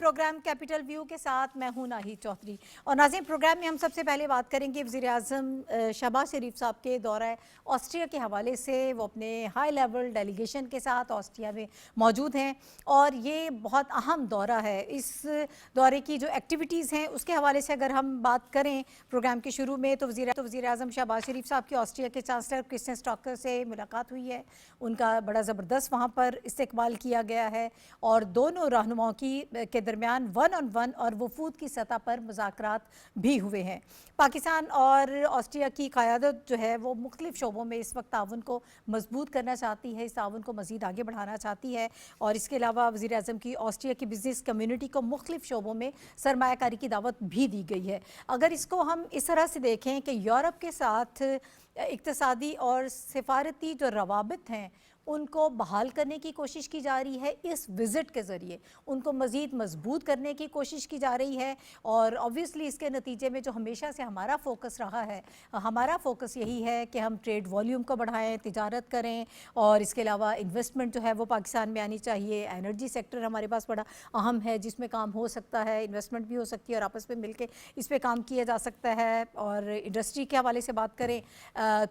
Programme capital view کے ساتھ میں ہوں ناہید چودھری. اور ناظرین, پروگرام میں ہم سب سے پہلے بات کریں گے وزیر اعظم شہباز شریف صاحب کے دورہ آسٹریا کے حوالے سے. وہ اپنے ہائی لیول ڈیلیگیشن کے ساتھ آسٹریا میں موجود ہیں اور یہ بہت اہم دورہ ہے. اس دورے کی جو ایکٹیویٹیز ہیں اس کے حوالے سے اگر ہم بات کریں پروگرام کے شروع میں, تو وزیر اعظم شہباز شریف صاحب کی آسٹریا کے چانسلر کرسٹین اسٹاکر سے ملاقات ہوئی ہے. ان کا بڑا زبردست وہاں پر استقبال کیا گیا ہے اور دونوں رہنماؤں کے درمیان ون آن ون اور وفود کی سطح پر مذاکرات بھی ہوئے ہیں. پاکستان اور آسٹریا کی قیادت جو ہے وہ مختلف شعبوں میں اس وقت تعاون کو مضبوط کرنا چاہتی ہے, اس تعاون کو مزید آگے بڑھانا چاہتی ہے. اور اس کے علاوہ وزیر اعظم کی آسٹریا کی بزنس کمیونٹی کو مختلف شعبوں میں سرمایہ کاری کی دعوت بھی دی گئی ہے. اگر اس کو ہم اس طرح سے دیکھیں کہ یورپ کے ساتھ اقتصادی اور سفارتی جو روابط ہیں ان کو بحال کرنے کی کوشش کی جا رہی ہے اس وزٹ کے ذریعے, ان کو مزید مضبوط کرنے کی کوشش کی جا رہی ہے. اور obviously اس کے نتیجے میں جو ہمیشہ سے ہمارا فوکس رہا ہے, ہمارا فوکس یہی ہے کہ ہم ٹریڈ والیوم کو بڑھائیں, تجارت کریں, اور اس کے علاوہ انویسٹمنٹ جو ہے وہ پاکستان میں آنی چاہیے. انرجی سیکٹر ہمارے پاس بڑا اہم ہے جس میں کام ہو سکتا ہے, انویسٹمنٹ بھی ہو سکتی ہے اور آپس میں مل کے اس پہ کام کیا جا سکتا ہے. اور انڈسٹری کے حوالے سے بات کریں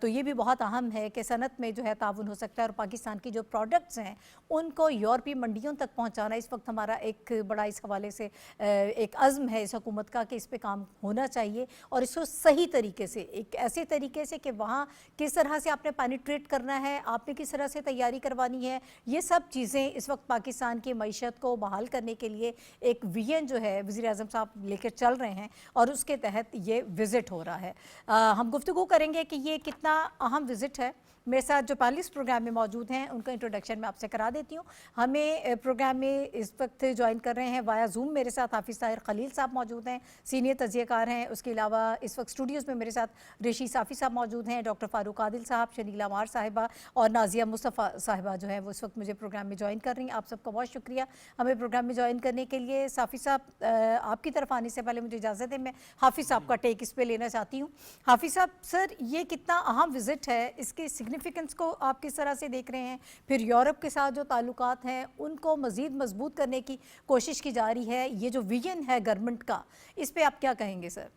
تو یہ بھی بہت اہم ہے کہ صنعت میں جو ہے تعاون ہو سکتا ہے, اور پاکستان کی جو پروڈکٹس ہیں ان کو یورپی منڈیوں تک پہنچانا اس وقت ہمارا ایک بڑا اس حوالے سے ایک عزم ہے اس حکومت کا کہ اس پہ کام ہونا چاہیے. اور اس کو صحیح طریقے سے, ایک ایسے طریقے سے کہ وہاں کس طرح سے آپ نے پینیٹریٹ کرنا ہے, آپ نے کس طرح سے تیاری کروانی ہے, یہ سب چیزیں اس وقت پاکستان کی معیشت کو بحال کرنے کے لیے ایک ویژن جو ہے وزیر اعظم صاحب لے کر چل رہے ہیں اور اس کے تحت یہ وزٹ ہو رہا ہے. ہم گفتگو کریں گے کہ یہ کتنا اہم وزٹ ہے. میرے ساتھ جو پینلسٹ پروگرام میں موجود ہیں ان کا انٹروڈکشن میں آپ سے کرا دیتی ہوں. ہمیں پروگرام میں اس وقت جوائن کر رہے ہیں وایا زوم. میرے ساتھ حافظ طاہر خلیل صاحب موجود ہیں, سینئر تجزیہ کار ہیں. اس کے علاوہ اس وقت اسٹوڈیوز میں میرے ساتھ ریشی صافی صاحب موجود ہیں, ڈاکٹر فاروق عادل صاحب, شنیلا مار صاحبہ اور نازیہ مصطفیٰ صاحبہ جو ہیں وہ اس وقت مجھے پروگرام میں جوائن کر رہی ہیں. آپ سب کا بہت شکریہ ہمیں پروگرام میں جوائن کرنے کے لیے. صافی صاحب, آپ کی طرف آنے سے پہلے مجھے اجازت ہے میں حافظ صاحب کا ٹیک اس پہ لینا چاہتی ہوں. حافظ صاحب, سر یہ کتنا اہم وزٹ ہے, اس کے سگنیفیکنس کو آپ کس طرح سے دیکھ رہے ہیں؟ پھر یورپ کے ساتھ جو تعلقات ہیں ان کو مزید مضبوط کرنے کی کوشش کی جا رہی ہے, یہ جو ویژن ہے گورنمنٹ کا, اس پہ آپ کیا کہیں گے سر؟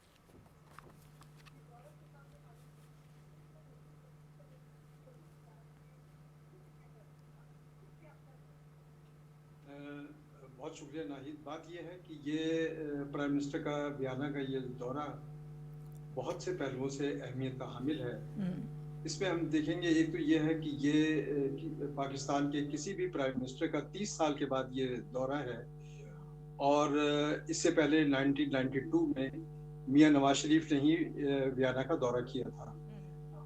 بہت شکریہ ناہید. بات یہ ہے کہ یہ پرائم منسٹر کا ویانا کا یہ دورہ بہت سے پہلوؤں سے اہمیت کا حامل ہے. اس میں ہم دیکھیں گے, ایک تو یہ ہے کہ یہ پاکستان کے کسی بھی پرائم منسٹر کا 30 سال کے بعد یہ دورہ ہے, اور اس سے پہلے 1992 میں میاں نواز شریف نے ہی ویانا کا دورہ کیا تھا.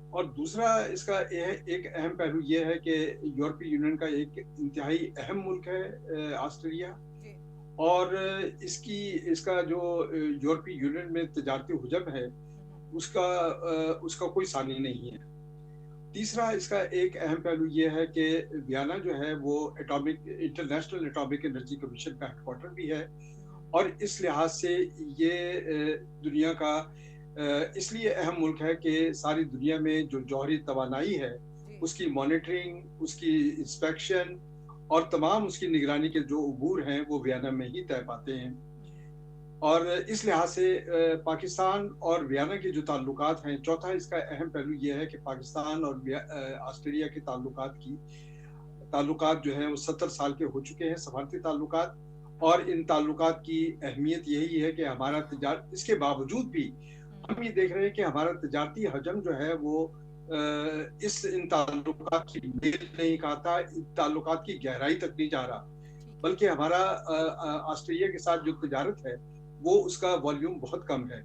اور دوسرا اس کا ایک اہم پہلو یہ ہے کہ یورپی یونین کا ایک انتہائی اہم ملک ہے آسٹریلیا, اور اس کا جو یورپی یونین میں تجارتی حجم ہے اس کا کوئی ثانی نہیں ہے. تیسرا اس کا ایک اہم پہلو یہ ہے کہ ویانا جو ہے وہ انٹرنیشنل اٹامک انرجی کمیشن کا ہیڈ کوارٹر بھی ہے, اور اس لحاظ سے یہ دنیا کا اس لیے اہم ملک ہے کہ ساری دنیا میں جو جوہری توانائی ہے اس کی مانیٹرنگ, اس کی انسپیکشن اور تمام اس کی نگرانی کے جو امور ہیں وہ ویانا میں ہی طے پاتے ہیں. اور اس لحاظ سے پاکستان اور ویانا کے جو تعلقات ہیں, چوتھا اس کا اہم پہلو یہ ہے کہ پاکستان اور آسٹریلیا کے تعلقات جو ہیں وہ 70 سال کے ہو چکے ہیں, سفارتی تعلقات. اور ان تعلقات کی اہمیت یہی ہے کہ ہمارا اس کے باوجود بھی ہم یہ دیکھ رہے ہیں کہ ہمارا تجارتی حجم جو ہے وہ ان تعلقات کی میل نہیں کھاتا, ان تعلقات کی گہرائی تک نہیں جا رہا, بلکہ ہمارا آسٹریلیا کے ساتھ جو تجارت ہے وہ اس کا والیوم بہت کم ہے.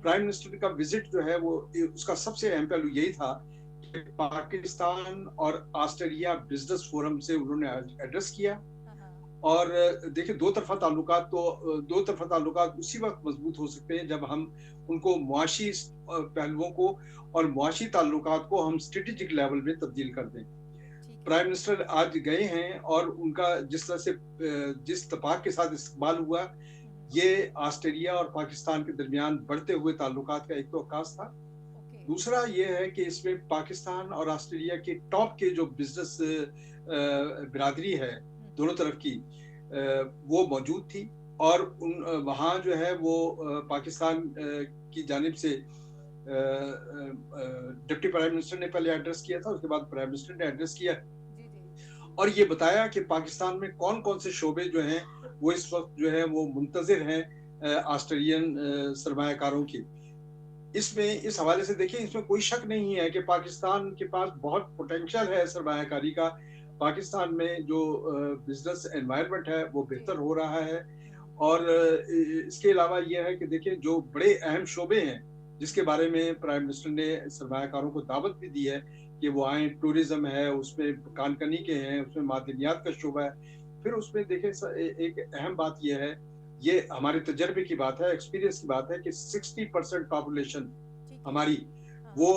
پرائم منسٹر کا وزٹ جو ہے وہ اس کا سب سے اہم پہلو یہی تھا کہ پاکستان اور آسٹریلیا بزنس فورم سے انہوں نے ایڈریس کیا. اور دیکھیں, دو طرفہ تعلقات اسی وقت مضبوط ہو سکتے ہیں جب ہم ان کو معاشی پہلوؤں کو اور معاشی تعلقات کو ہم اسٹریٹجک لیول میں تبدیل کر دیں. پرائم منسٹر آج گئے ہیں اور ان کا جس طرح سے جس اتفاق کے ساتھ استقبال ہوا, یہ آسٹریلیا اور پاکستان کے درمیان بڑھتے ہوئے تعلقات کا ایک تو عکاس تھا. دوسرا یہ ہے کہ اس میں پاکستان اور آسٹریلیا کے ٹاپ کے جو بزنس برادری ہے دونوں طرف کی, وہ موجود تھی. اور وہاں جو ہے وہ پاکستان کی جانب سے ڈپٹی پرائم منسٹر نے پہلے ایڈریس کیا تھا، اس کے بعد پرائم منسٹر نے ایڈریس کیا اور یہ بتایا کہ پاکستان میں کون کون سے شعبے جو ہیں وہ اس وقت جو ہے وہ منتظر ہیں آسٹریلین سرمایہ کاروں کی. اس میں اس حوالے سے دیکھیں، اس میں کوئی شک نہیں ہے کہ پاکستان کے پاس بہت پوٹینشیل ہے سرمایہ کاری کا. پاکستان میں جو بزنس انوائرمنٹ ہے وہ بہتر ہو رہا ہے. اور اس کے علاوہ یہ ہے کہ دیکھیں جو بڑے اہم شعبے ہیں جس کے بارے میں پرائم منسٹر نے سرمایہ کاروں کو دعوت بھی دی ہے کہ وہ آئیں، ٹورزم ہے، اس میں کان کنی کے ہیں، اس میں معدنیات کا شعبہ ہے. پھر اس میں دیکھیں ایک اہم بات یہ ہے، یہ ہمارے تجربے کی بات ہے، ایکسپیرینس کی بات ہے کہ 60% پاپولیشن ہماری وہ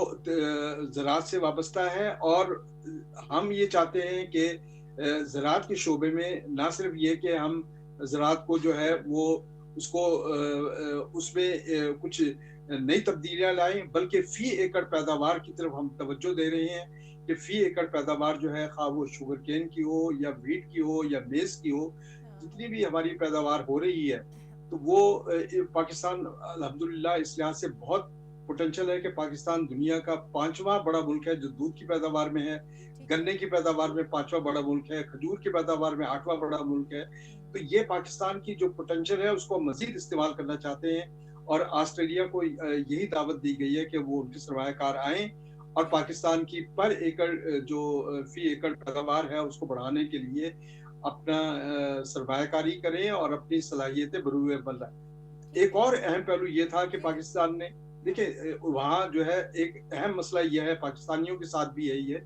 زراعت سے وابستہ ہے. اور ہم یہ چاہتے ہیں کہ زراعت کے شعبے میں نہ صرف یہ کہ ہم زراعت کو جو ہے وہ اس کو اس میں کچھ نئی تبدیلیاں لائیں، بلکہ فی ایکڑ پیداوار کی طرف ہم توجہ دے رہے ہیں کہ فی ایکڑ پیداوار جو ہے خواہ وہ شوگر کین کی ہو یا ویٹ کی ہو یا میز کی ہو، جتنی بھی ہماری پیداوار ہو رہی ہے تو وہ پاکستان الحمدللہ اس لحاظ سے بہت پوٹینشیل ہے کہ پاکستان دنیا کا 5واں بڑا ملک ہے جو دودھ کی پیداوار میں ہے، گنے کی پیداوار میں 5واں بڑا ملک ہے، کھجور کی پیداوار میں 8واں بڑا ملک ہے. تو یہ پاکستان کی جو پوٹینشیل ہے اس کو مزید استعمال کرنا چاہتے ہیں. اور آسٹریلیا کو یہی دعوت دی گئی ہے کہ وہ ان کے سرمایہ کار آئیں اور پاکستان کی پر ایکڑ جو فی ایکڑ پیداوار ہے اس کو بڑھانے کے لیے اپنا سرمایہ کاری کریں اور اپنی صلاحیتیں بروئے عمل لائیں. ایک اور اہم پہلو یہ تھا کہ پاکستان نے دیکھیں وہاں جو ہے ایک اہم مسئلہ یہ ہے، پاکستانیوں کے ساتھ بھی یہی ہے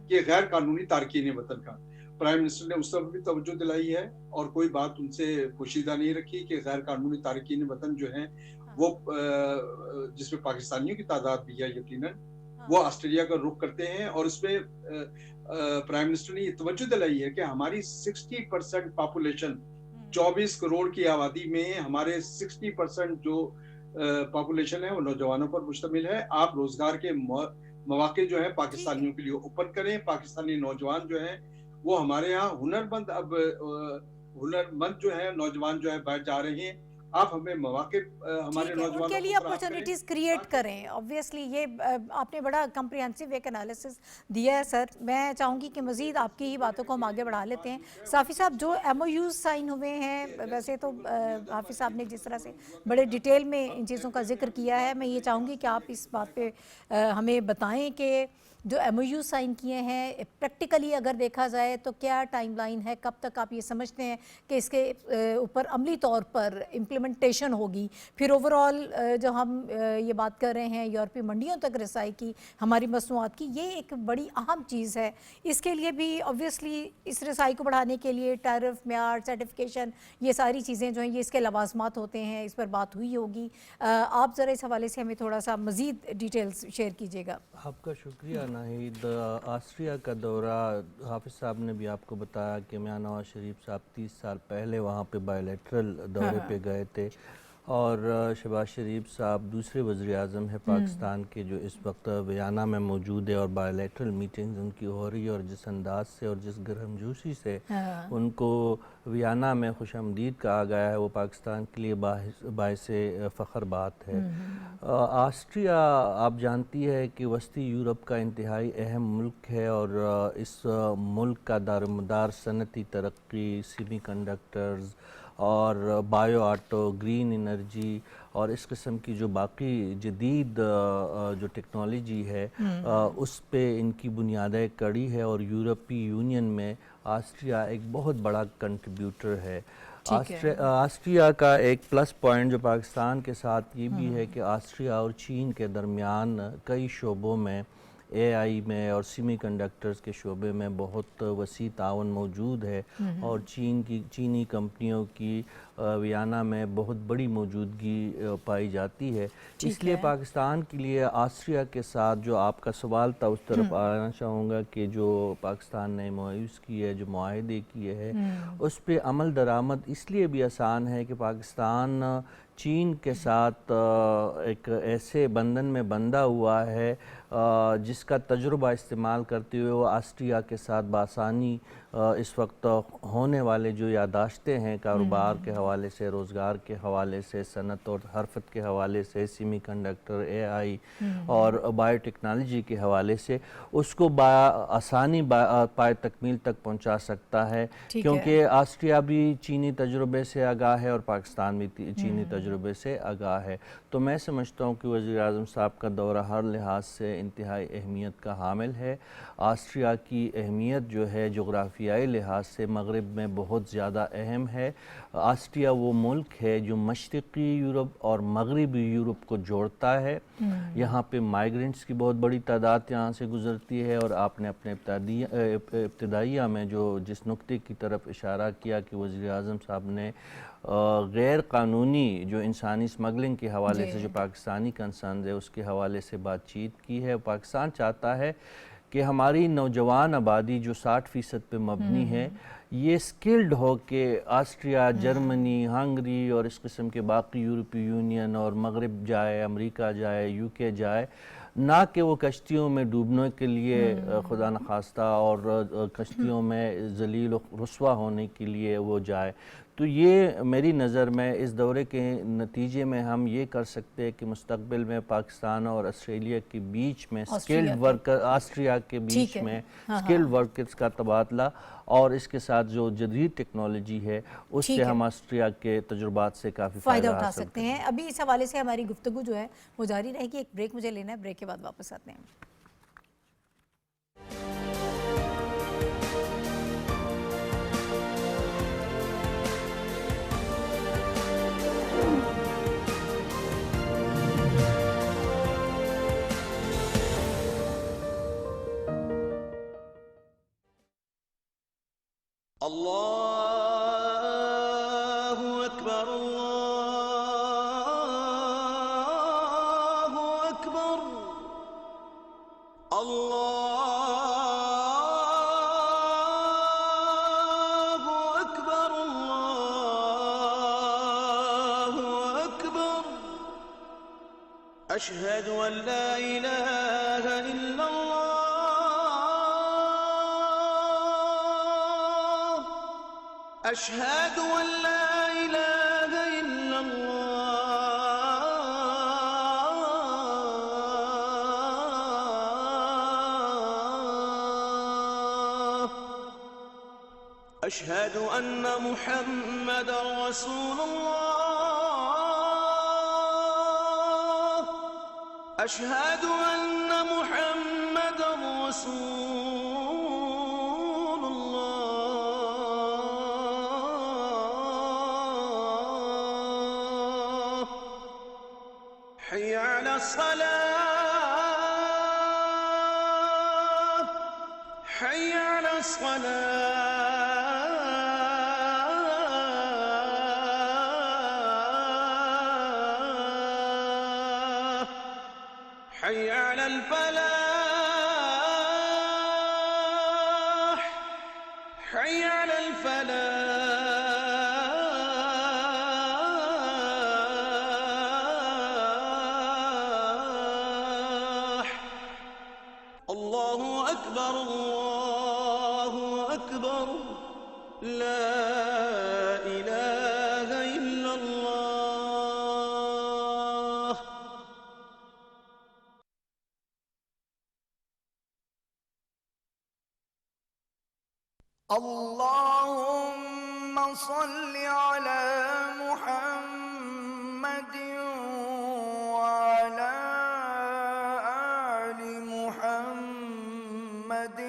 کہ غیر قانونی تارکین وطن کا پرائم منسٹر نے اس طرف بھی توجہ دلائی ہے اور کوئی بات ان سے پوشیدہ نہیں رکھی کہ غیر قانونی تارکین وطن جو ہیں وہ جس میں پاکستانیوں کی تعداد بھی ہے یقیناً، وہ آسٹریلیا کا رخ کرتے ہیں. اور اس میں پرائم منسٹر نے یہ توجہ دلائی ہے کہ ہماری 60% پاپولیشن 24 کروڑ کی آبادی میں ہمارے 60% جو پاپولیشن ہے وہ نوجوانوں پر مشتمل ہے. آپ روزگار کے مواقع جو ہے پاکستانیوں کے لیے اوپن کریں. پاکستانی نوجوان جو ہیں وہ ہمارے ہاں ہنرمند جو ہے نوجوان جو ہے بیٹھ جا رہے ہیں. آپ ہمیں مواقع ہمارے ان کے نوجوانوں لیے کو فراہم کریں. اپرچونیٹیز کریٹ کریں. آبویسلی یہ آپ نے بڑا کمپریہنسو ایک انالیسس دیا ہے سر. میں چاہوں گی کہ مزید آپ کی ہی باتوں کو ہم آگے بڑھا لیتے ہیں. صافی صاحب جو ایم او یوز سائن ہوئے ہیں، ویسے تو حافظ صاحب نے جس طرح سے بڑے ڈیٹیل میں ان چیزوں کا ذکر کیا ہے، میں یہ چاہوں گی کہ آپ اس بات پہ ہمیں بتائیں کہ جو ایم او یو سائن کیے ہیں پریکٹیکلی اگر دیکھا جائے تو کیا ٹائم لائن ہے، کب تک آپ یہ سمجھتے ہیں کہ اس کے اوپر عملی طور پر امپلیمنٹیشن ہوگی؟ پھر اوورآل جو ہم یہ بات کر رہے ہیں یورپی منڈیوں تک رسائی کی ہماری مصنوعات کی، یہ ایک بڑی اہم چیز ہے. اس کے لیے بھی آبویسلی اس رسائی کو بڑھانے کے لیے ٹیرف، معیار، سرٹیفکیشن، یہ ساری چیزیں جو ہیں یہ اس کے لوازمات ہوتے ہیں، اس پر بات ہوئی ہوگی. آپ ذرا اس حوالے سے ہمیں تھوڑا سا مزید ڈیٹیلز شیئر کیجیے گا. آپ کا شکریہ ناہید. آسٹریا کا دورہ حافظ صاحب نے بھی آپ کو بتایا کہ میاں نواز شریف صاحب 30 سال پہلے وہاں پہ بائی لیٹرل دورے پہ گئے تھے، اور شہباز شریف صاحب دوسرے وزیر اعظم ہے پاکستان کے جو اس وقت ویانا میں موجود ہے، اور بائی لیٹرل میٹنگز ان کی ہو رہی ہے، اور جس انداز سے اور جس گرم جوشی سے ان کو ویانا میں خوش آمدید کہا گیا ہے وہ پاکستان کے لیے باعث فخر بات ہے. آسٹریا آپ جانتی ہے کہ وسطی یورپ کا انتہائی اہم ملک ہے، اور اس ملک کا دارمدار صنعتی ترقی، سیمی کنڈکٹرز اور بایو آٹو، گرین انرجی اور اس قسم کی جو باقی جدید جو ٹیکنالوجی ہے اس پہ ان کی بنیادیں کڑی ہے. اور یورپی یونین میں آسٹریا ایک بہت بڑا کنٹریبیوٹر ہے. آسٹریا کا ایک پلس پوائنٹ جو پاکستان کے ساتھ یہ بھی ہے کہ آسٹریا اور چین کے درمیان کئی شعبوں میں، اے آئی میں اور سیمی کنڈکٹرز کے شعبے میں بہت وسیع تعاون موجود ہے، اور چینی کمپنیوں کی ویانا میں بہت بڑی موجودگی پائی جاتی ہے. اس لیے پاکستان کے لیے آسٹریا کے ساتھ جو آپ کا سوال تھا اس طرف آنا چاہوں گا کہ جو پاکستان نے معاہدے کیے جو معاہدے کیے ہیں اس پہ عمل درآمد اس لیے بھی آسان ہے کہ پاکستان چین کے ساتھ ایک ایسے بندھن میں بندھا ہوا ہے جس کا تجربہ استعمال کرتے ہوئے وہ آسٹریا کے ساتھ بآسانی اس وقت ہونے والے جو یادداشتیں ہیں کاروبار کے حوالے سے، روزگار کے حوالے سے، صنعت اور حرفت کے حوالے سے، سیمی کنڈکٹر، اے آئی اور بایو ٹیکنالوجی کے حوالے سے، اس کو آسانی پائے تکمیل تک پہنچا سکتا ہے، کیونکہ آسٹریا بھی چینی تجربے سے آگاہ ہے اور پاکستان بھی چینی تجربے سے آگاہ ہے۔ تو میں سمجھتا ہوں کہ وزیر اعظم صاحب کا دورہ ہر لحاظ سے انتہائی اہمیت کا حامل ہے۔ آسٹریا کی اہمیت جو ہے جغرافیائی لحاظ سے مغرب میں بہت زیادہ اہم ہے۔ آسٹریا وہ ملک ہے جو مشرقی یورپ اور مغربی یورپ کو جوڑتا ہے۔ یہاں پہ مائیگرنٹس کی بہت بڑی تعداد یہاں سے گزرتی ہے، اور آپ نے اپنے ابتدائیہ میں جس نقطے کی طرف اشارہ کیا کہ وزیر اعظم صاحب نے غیر قانونی جو انسانی سمگلنگ کے حوالے سے جو پاکستانی کنسرنز ہے اس کے حوالے سے بات چیت کی ہے۔ پاکستان چاہتا ہے کہ ہماری نوجوان آبادی جو 60% پہ مبنی ہے، یہ سکلڈ ہو کے آسٹریا، جرمنی، ہنگری اور اس قسم کے باقی یورپی یونین اور مغرب جائے، امریکہ جائے، یو کے جائے، نہ کہ وہ کشتیوں میں ڈوبنے کے لیے خدا نخواستہ اور کشتیوں میں ذلیل و رسوا ہونے کے لیے وہ جائے۔ تو یہ میری نظر میں اس دورے کے نتیجے میں ہم یہ کر سکتے ہیں کہ مستقبل میں پاکستان اور آسٹریلیا کے بیچ میں سکلڈ ورکر، آسٹریا کے بیچ میں سکلڈ ورکرز کا تبادلہ، اور اس کے ساتھ جو جدید ٹیکنالوجی ہے اس سے ہم آسٹریا کے تجربات سے کافی فائدہ اٹھا سکتے ہیں۔ ابھی اس حوالے سے ہماری گفتگو جو ہے وہ جاری رہے گی۔ ایک بریک مجھے لینا ہے، بریک کے بعد واپس آتے ہیں۔ اللہ اکبر، اللہ اکبر، اللہ اکبر، اللہ اکبر، اشہد ان لا الہ الا اللہ، اشہد ان لا الہ الا اللہ، اشہد ان محمد رسول اللہ، اشہد ان محمد رسول اللہ، حی علی الصلاة، حی علی الصلاة، حی علی الفلاح، حی علی الفلاح، اللہ اکبر، اللہ اکبر، لا الہ الا اللہ۔ اللهم صل على محمد وعلى آل محمد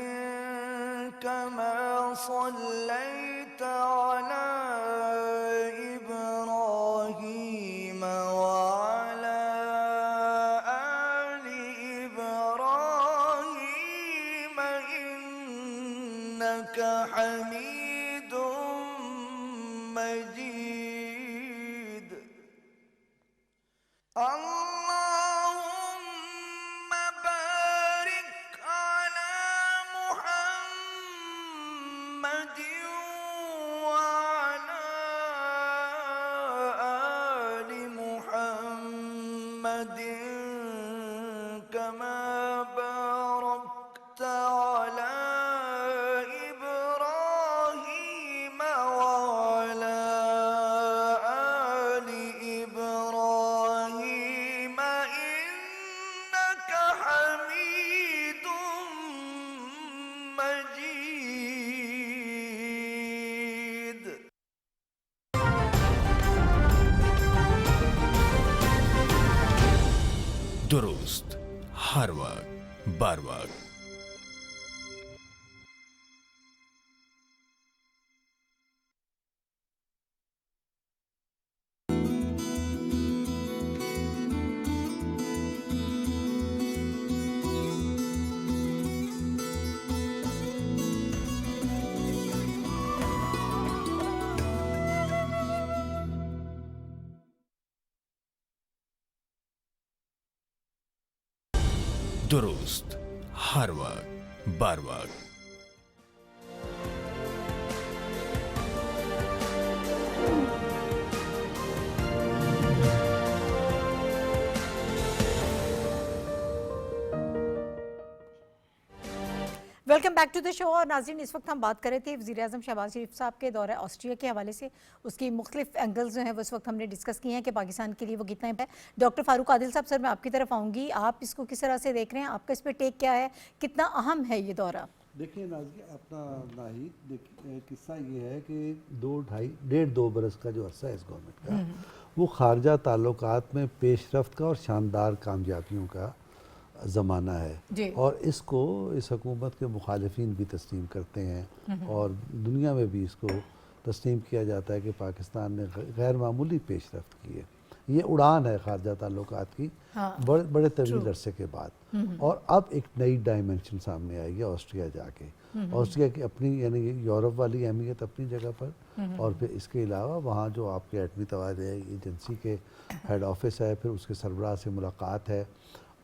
كما صليت على إبراهيم وعلى آل إبراهيم إنك حميد مجيد۔ اللهم بارك على محمد وعلى آل محمد كما باركت على إبراهيم हर वक्त बर वक्त। दुरुस्त हर वक्त बर वक्त। Welcome back to the show. और नाज़रीन, इस वक्त हम बात कर रहे थे वज़ीर-ए-आज़म शहबाज शरीफ साहब के दौरा ऑस्ट्रिया के हवाले से। उसकी मुख्तलिफ एंगल्स जो हैं वो इस वक्त हमने डिस्कस किए हैं कि पाकिस्तान के लिए वो कितना है। डॉक्टर फारूक आदिल साहब, सर मैं आपकी तरफ आऊँगी, आप इसको किस तरह से देख रहे हैं, आपका इस पर टेक क्या है, कितना अहम है ये दौरा? देखिए नाहिद, किस्सा ये है कि डेढ़ दो बरस का जो अरसा है इस गवर्नमेंट का, वो खारजा ताल्लुकात में पेशरफ्त का और शानदार कामयाबियों का ज़माना है। और इसको इस हुकूमत के मुखालिफिन भी तस्लीम करते हैं और दुनिया में भी इसको तस्लीम किया जाता है कि पाकिस्तान ने गैर मामूली पेशरफ्त की है। ये उड़ान है खारजा ताल्लुकात की, बड़े तवील अरसे के बाद। और अब एक नई डायमेंशन सामने आई है ऑस्ट्रिया जाके। ऑस्ट्रिया की अपनी यानी यूरोप वाली अहमियत अपनी जगह पर, और फिर इसके अलावा वहाँ जो आपके एटमी तवाज़ुन एजेंसी के हेड ऑफिस है, फिर उसके सरबराह से मुलाकात है।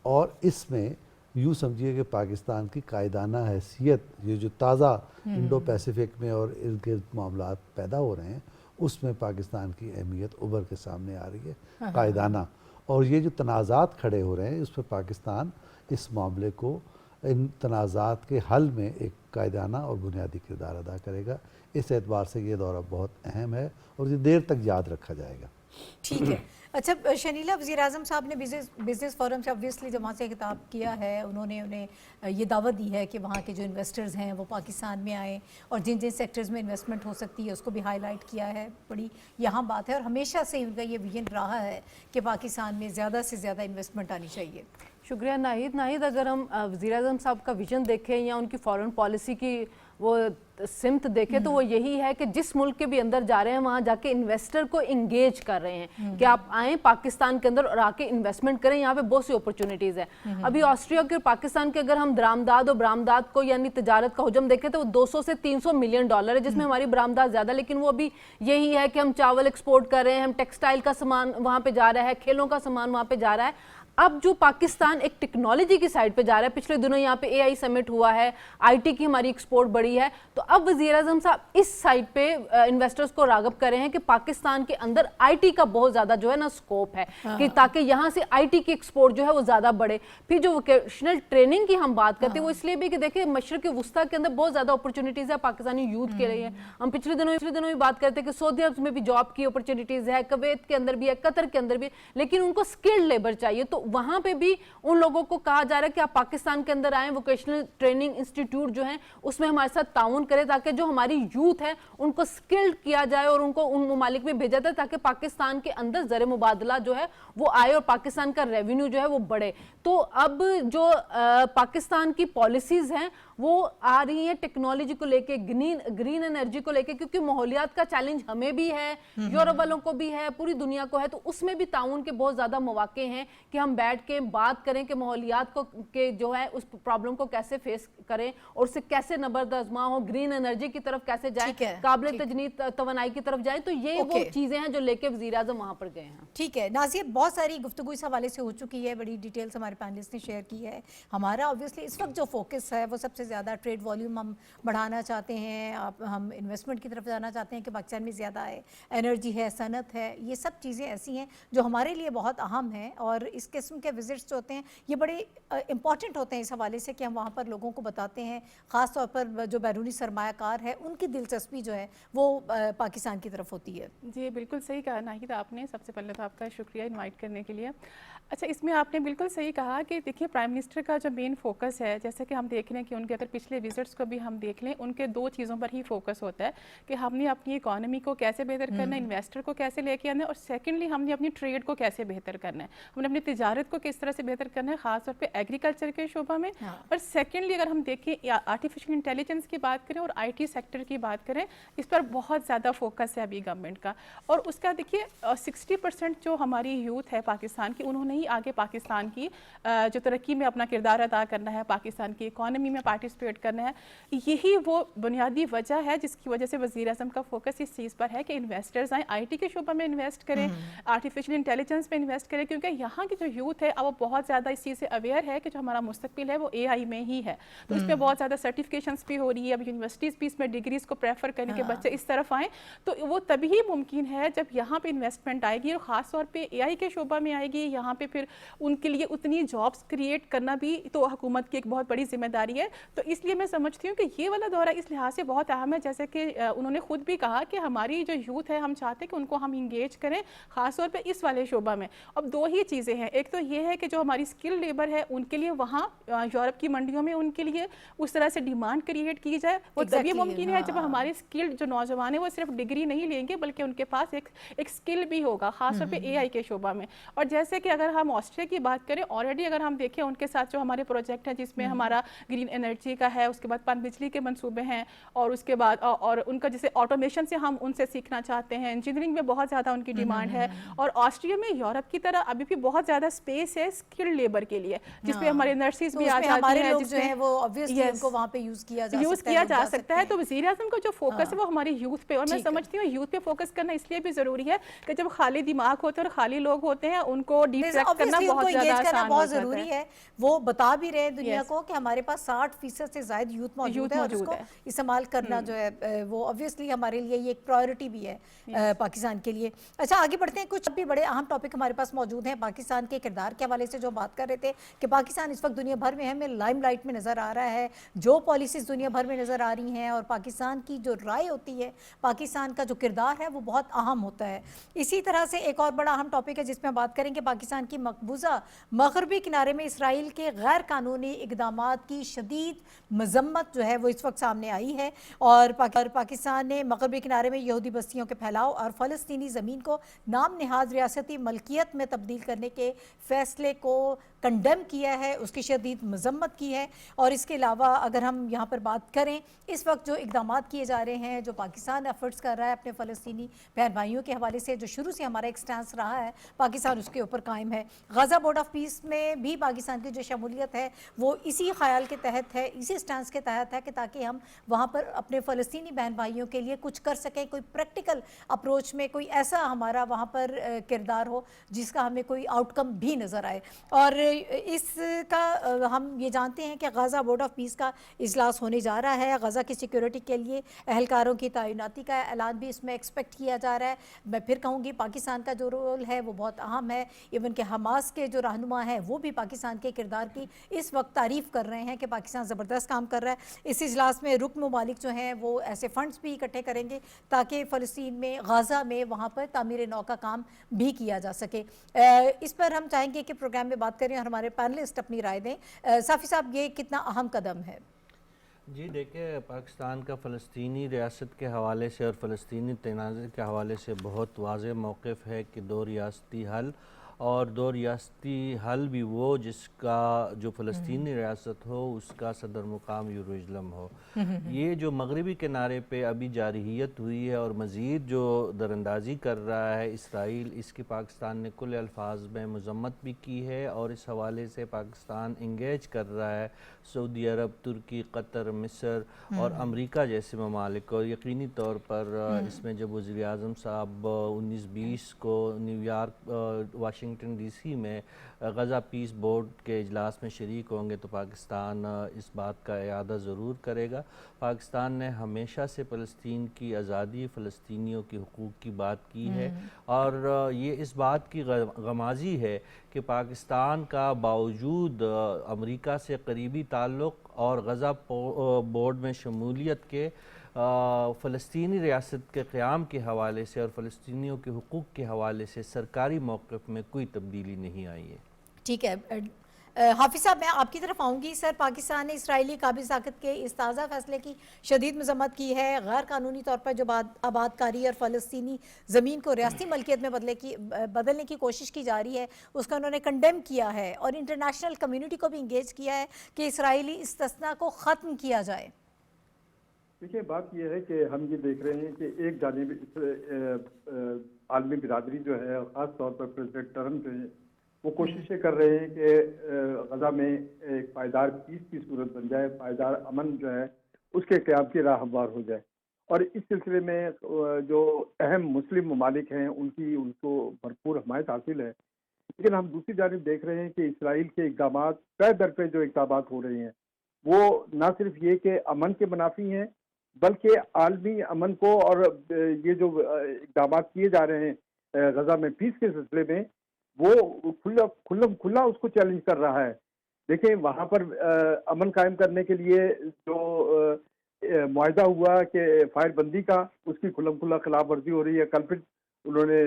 और इसमें यूँ समझिए कि पाकिस्तान की कायदाना हैसियत, ये जो ताज़ा इंडो पैसिफिक में और इर्द गिर्द मामलात पैदा हो रहे हैं, उसमें पाकिस्तान की अहमियत उभर के सामने आ रही है कायदाना। और ये जो तनाज़ात खड़े हो रहे हैं, इस पर पाकिस्तान इस मामले को, इन तनाज़ात के हल में एक कायदाना और बुनियादी किरदार अदा करेगा। इस एतबार से ये दौरा बहुत अहम है और ये देर तक याद रखा जाएगा। ठीक है। अच्छा शनीला, वज़ीर-ए-आज़म साहब ने बिज़नेस फोरम से ऑब्वियसली जब वहाँ से खिताब किया है, उन्होंने उन्हें ये दावत दी है कि वहाँ के जो इन्वेस्टर्स हैं वो पाकिस्तान में आएँ और जिन जिन सेक्टर्स में इन्वेस्टमेंट हो सकती है उसको भी हाईलाइट किया है। बड़ी यहाँ बात है और हमेशा से उनका ये विजन रहा है कि पाकिस्तान में ज़्यादा से ज़्यादा इन्वेस्टमेंट आनी चाहिए। शुक्रिया नाहिद, अगर हम वज़ीर-ए-आज़म साहब का विजन देखें या उनकी फॉरेन पॉलिसी की वो सिमत देखें, तो वो यही है कि जिस मुल्क के भी अंदर जा रहे हैं वहाँ जाके इन्वेस्टर को इंगेज कर रहे हैं कि आप आएँ पाकिस्तान के अंदर और आके इन्वेस्टमेंट करें। यहाँ पे बहुत सी अपॉर्चुनिटीज़ है। अभी ऑस्ट्रिया के पाकिस्तान के अगर हम दरामदाद और बरामदाद को यानी तजारत का हुजम देखें तो वो 200 से 300 मिलियन डॉलर है, जिसमें हमारी बरामदाद ज़्यादा, लेकिन वो अभी यही है कि हम चावल एक्सपोर्ट कर रहे हैं, हम टेक्सटाइल का सामान वहाँ पर जा रहा है, खेलों का सामान वहाँ पर जा रहा है। अब जो पाकिस्तान एक टेक्नोलॉजी की साइड पे जा रहा है, पिछले दिनों यहाँ पे AI समिट हुआ है, IT की हमारी एक्सपोर्ट बढ़ी है, तो अब वज़ीर-ए-आज़म साहब इस साइड पे इन्वेस्टर्स को राग़ब कर रहे हैं कि पाकिस्तान के अंदर IT का बहुत ज़्यादा जो है ना स्कोप है कि ताकि यहाँ से IT की एक्सपोर्ट जो है वो ज़्यादा बढ़े। फिर जो वोकेशनल ट्रेनिंग की हम बात करते हैं वो इसलिए भी कि देखिए मशरक़ वुस्ता के अंदर बहुत ज़्यादा अपॉर्चुनिटीज़ है पाकिस्तानी यूथ के लिए। हम पिछले दिनों भी बात करते हैं कि सऊदी अरब में भी जॉब की अपॉर्चुनिटीज़ है, कुवैत के अंदर भी है, कतर के अंदर भी, लेकिन उनको स्किल्ड लेबर चाहिए। तो वहां पे भी उन लोगों को कहा जा रहा है कि आप पाकिस्तान के अंदर आए, वोकेशनल ट्रेनिंग इंस्टीट्यूट जो है उसमें हमारे साथ ताउन करें ताकि जो हमारी यूथ है उनको स्किल्ड किया जाए और उनको उन ममालिक में भेजा जाए ताकि पाकिस्तान के अंदर ज़र मुबादला जो है वो आए और पाकिस्तान का रेवेन्यू जो है वो बढ़े। तो अब जो पाकिस्तान की पॉलिसीज़ हैं वो आ रही है टेक्नोलॉजी को लेके, ग्रीन एनर्जी को लेके, क्योंकि माहौलियात का चैलेंज हमें भी है, यूरोप वालों को भी है, पूरी दुनिया को है। तो उसमें भी ताउन के बहुत ज़्यादा मौके हैं कि हम बैठ के बात करें कि माहौलियात को के जो है उस प्रॉब्लम को कैसे फेस करें और उससे कैसे नबर्द आज़मा हो, ग्रीन एनर्जी की तरफ कैसे जाएं, काबिल तजदीद तवानाई की तरफ जाएं। तो ये वो चीज़ें हैं जो लेके वज़ीर-ए-आज़म वहाँ पर गए हैं। ठीक है नाज़िया, बहुत सारी गुफ्तगू इस हवाले से हो चुकी है, बड़ी डिटेल्स हमारे पैनलिस्ट ने शेयर की है। हमारा ऑब्वियसली इस वक्त जो फोकस है वो सबसे ज़्यादा ट्रेड वॉल्यूम हम बढ़ाना चाहते हैं, हम इन्वेस्टमेंट की तरफ जाना चाहते हैं कि पाकिस्तान में ज़्यादा है, एनर्जी है, सनत है, ये सब चीज़ें ऐसी हैं जो हमारे लिए बहुत अहम हैं। और इस किस्म के विजिट्स जो होते हैं ये बड़े इंपॉर्टेंट होते हैं इस हवाले से कि हम वहाँ पर लोगों को बताते हैं, ख़ास तौर पर जो बैरूनी सरमायाकार है उनकी दिलचस्पी जो है वो पाकिस्तान की तरफ होती है। जी बिल्कुल सही कहा नाहिद आपने, सबसे पहले तो आपका शुक्रिया इनवाइट करने के लिए। अच्छा, इसमें आपने बिल्कुल सही कहा कहा कि देखिए प्राइम मिनिस्टर का जो मेन फोकस है, जैसे कि हम देख रहे हैं कि उनके अगर पिछले विजिट्स को भी हम देख लें, उनके 2 चीज़ों पर ही फोकस होता है कि हमने अपनी इकोनॉमी को कैसे बेहतर करना है, इन्वेस्टर को कैसे लेके आना है, और सेकेंडली हमने अपनी ट्रेड को कैसे बेहतर करना है, हमने अपनी तिजारत को किस तरह से बेहतर करना है, खासतौर पर एग्रीकल्चर के शोबा में। और सेकेंडली अगर हम देखें आर्टिफिशियल इंटेलिजेंस की बात करें और IT सेक्टर की बात करें, इस पर बहुत ज़्यादा फोकस है अभी गवर्नमेंट का। और उसका देखिए 60% जो हमारी यूथ है पाकिस्तान की, उन्होंने ही आगे पाकिस्तान की जो तरक्की में अपना किरदार अदा करना है, पाकिस्तान की इकोनॉमी में पार्टिसिपेट करना है। यही वो बुनियादी वजह है जिसकी वजह से वज़ीर आज़म का फोकस इस चीज़ पर है कि इन्वेस्टर्स आएँ, IT के शोबा में इन्वेस्ट करें, आर्टिफिशियल इंटेलिजेंस में इन्वेस्ट करें, क्योंकि यहाँ की जो यूथ है अब वो बहुत ज़्यादा इस चीज़ से अवेयर है कि जो हमारा मुस्तकबिल है वो AI में ही है। तो इसमें बहुत ज़्यादा सर्टिफिकेशंस भी हो रही है, अब यूनिवर्सिटीज़ भी इसमें डिग्रीज़ को प्रेफर करें कि बच्चे इस तरफ आएँ। तो वो तभी मुमकिन है जब यहाँ पे इन्वेस्टमेंट आएगी और ख़ास तौर पे AI के शोबा में आएगी। यहाँ पे फिर उनके लिए उतनी जॉब्स क्रिएट करना भी तो हुकूमत की एक बहुत बड़ी जिम्मेदारी है। तो इसलिए मैं समझती हूँ कि ये वाला दौरा इस लिहाज से बहुत अहम है, जैसे कि उन्होंने खुद भी कहा कि हमारी जो यूथ है हम चाहते हैं कि उनको हम इंगेज करें ख़ास तौर पे इस वाले शोबा में। अब 2 ही चीज़ें हैं, एक तो ये है कि जो हमारी स्किल लेबर है उनके लिए वहाँ यूरोप की मंडियों में उनके लिए उस तरह से डिमांड क्रिएट की जाए। वो तभी मुमकिन है जब हमारे स्किल्ड जो नौजवान है वो सिर्फ डिग्री नहीं लेंगे बल्कि उनके पास एक स्किल भी होगा, खासतौर पे AI के शोबा में। और जैसे कि अगर हम ऑस्ट्रिया की बात करें, ऑलरेडी अगर हम देखें उनके साथ जो हमारे प्रोजेक्ट है जिसमें हमारा ग्रीन एनर्जी का है, उसके बाद पनबिजली के मंसूबे हैं, और उसके बाद और उनका जैसे ऑटोमेशन से हम उनसे सीखना चाहते हैं, इंजीनियरिंग में बहुत ज़्यादा उनकी डिमांड है। और ऑस्ट्रिया में यूरोप की तरह अभी भी बहुत ज़्यादा स्पेस है स्किल्ड लेबर के लिए, जिसपे हमारे नर्सेज भी आ जाती हैं, जिसमें वो ऑब्वियसली उनको वहाँ पे यूज़ किया जा सकता है। तो वज़ीर आज़म का जो फोकस है वो हमारी यूथ पे, और मैं समझती हूँ यूथ पे फोकस करना इसलिए भी ज़रूरी है कि जब खाली दिमाग होते हैं और खाली लोग होते हैं उनको डिफ्लेक्ट करना बहुत ज़्यादा आसान बहुत ज़रूरी है। वो बता भी रहे दुनिया को कि हमारे पास 60% से ज़्यादा यूथ मौजूद है और उसको इस्तेमाल करना जो है वो ऑब्वियसली हमारे लिए ये एक प्रायोरिटी भी है पाकिस्तान के लिए। अच्छा, आगे बढ़ते हैं। कुछ भी बड़े अहम टॉपिक हमारे पास मौजूद हैं पाकिस्तान के किरदार के हवाले से जो बात कर रहे थे कि पाकिस्तान इस वक्त दुनिया भर में हमें लाइमलाइट में नज़र आ रहा है, जो पॉलिसीज़ दुनिया भर में नज़र आ रही हैं, और पाकिस्तान की जो राय होती है, पाकिस्तान का जो किरदार है वो बहुत अहम होता है। इसी तरह से एक और बड़ा अहम टॉपिक है जिसमें बात करेंगे पाकिस्तान की मकबूजा मगरबी किनारे में इसराइल के गैर कानूनी इक़दामात की शदीद मजम्मत जो है वो इस वक्त सामने आई है। और पाकिस्तान ने मगरबी किनारे में यहूदी बस्तियों के फैलाव और फ़लस्तीनी ज़मीन को नाम नहाद रियासती मलकियत में तब्दील करने के फ़ैसले को कंडेम किया है, उसकी शदीद मजम्मत की है। और इसके अलावा अगर हम यहाँ पर बात करें, इस वक्त जो इक़दामात किए जा रहे हैं, जो पाकिस्तान एफर्ट्स कर रहा है अपने फ़लस्तीनी बहन भाइयों के हवाले से, जो शुरू से हमारा एक स्टैंस रहा है, पाकिस्तान उसके ऊपर कायम है। गज़ा बोर्ड ऑफ पीस में भी पाकिस्तान की जो शमूलियत है वो इसी ख्याल के तहत है, इसी स्टैंस के तहत है कि ताकि हम वहाँ पर अपने फ़लस्तीनी बहन भाइयों के लिए कुछ कर सकें, कोई प्रैक्टिकल अप्रोच में कोई ऐसा हमारा वहाँ पर किरदार हो जिसका हमें कोई आउटकम भी नज़र आए। और इसका हम ये जानते हैं कि गज़ा बोर्ड ऑफ पीस का इजलास होने जा रहा है। गज़ा की सिक्योरिटी के लिए एहलकारों की तैनाती का ऐलान भी इसमें एक्सपेक्ट किया जा रहा है। मैं फिर कहूँगी पाकिस्तान का जो रोल है वो बहुत अहम है। इवन के हमास के जो रहनुमा हैं वो भी पाकिस्तान के किरदार की इस वक्त तारीफ़ कर रहे हैं कि पाकिस्तान ज़बरदस्त काम कर रहा है। इस इजलास में रुकन ममालिक जो हैं वो ऐसे फ़ंड्स भी इकट्ठे करेंगे ताकि फ़लस्तीन में, गज़ा में, वहाँ पर तामीर नौ का काम भी किया जा सके। इस पर हम चाहेंगे कि प्रोग्राम में बात करें और हमारे पैनलिस्ट अपनी राय दें। साफ़ी साहब, ये कितना अहम कदम है? जी देखिए, पाकिस्तान का फ़लस्तीनी रियासत के हवाले से और फ़लस्तीनी तनाज़े के हवाले से बहुत वाज़ेह मौक़िफ़ है कि 2 रियासती हल, और 2 रियासती हल भी वो जिसका जो फ़लस्तीनी रियासत हो उसका सदर मुकाम यरूशलेम हो। ये जो मगरबी किनारे पे अभी जारहियत हुई है और मज़ीद जो दरअंदाज़ी कर रहा है इसराइल, इसकी पाकिस्तान ने कुल अल्फाज में मज़म्मत भी की है। और इस हवाले से पाकिस्तान इंगेज कर रहा है सऊदी अरब, तुर्की, कतर, मिस्र और अमेरिका जैसे ममालिक को। यकीनी तौर पर इसमें जब वज़ीर आज़म साहब 19-20 को न्यूयॉर्क, वाशिंगटन DC में गज़ा पीस बोर्ड के इजलास में शरीक होंगे तो पाकिस्तान इस बात का इआदा ज़रूर करेगा। पाकिस्तान ने हमेशा से फ़लस्तीन की आज़ादी, फ़लस्तीनियों के हुकूक़ की बात की है, और ये इस बात की गमाज़ी है कि पाकिस्तान का बावजूद अमेरिका से करीबी ताल्लुक़ और गज़ा बोर्ड में शमूलियत के फ़लस्तीनी रियासत के क़याम के हवाले से और फ़लस्तीनियों के हुकूक़ के हवाले से सरकारी मौक़िफ़ में कोई तब्दीली नहीं आई है। ठीक है, हाफिज साहब, मैं आपकी तरफ आऊँगी। सर, पाकिस्तान ने इसराइली काबिज़ ताकत के इस ताज़ा फैसले की शदीद मज़म्मत की है। गैर कानूनी तौर पर जो आबादकारी और फ़लस्तीनी ज़मीन को रियासती मलकियत में बदलने की कोशिश की जा रही है, उसका उन्होंने कंडेम किया है और इंटरनेशनल कम्युनिटी को भी इंगेज किया है कि इसराइली इस्तिस्ना को ख़त्म किया जाए। देखिए, बात यह है कि हम ये देख रहे हैं कि एक जानिब आलमी बिरादरी जो है, ख़ास तौर पर प्रेसिडेंट ट्रम्प जो है, वो कोशिशें कर रहे हैं कि गज़ा में एक पायदार पीस की सूरत बन जाए, पायदार अमन जो है उसके क़याम की राह हमवार हो जाए। और इस सिलसिले में जो अहम मुस्लिम ममालिक हैं उनको भरपूर हमायत हासिल है। लेकिन हम दूसरी जानिब देख रहे हैं कि इसराइल के इक़दाम पे दर पे जो इक़दाम हो रहे हैं वो न सिर्फ ये कि अमन के मुनाफी हैं, बल्कि आलमी अमन को और ये जो इक़दाम किए जा रहे हैं गज़ा में पीस के सिलसिले में, वो खुला उसको चैलेंज कर रहा है। देखिए, वहाँ पर अमन कायम करने के लिए जो मुआहदा हुआ कि फायर बंदी का, उसकी खुला खिलाफ वर्जी हो रही है। कल फिर उन्होंने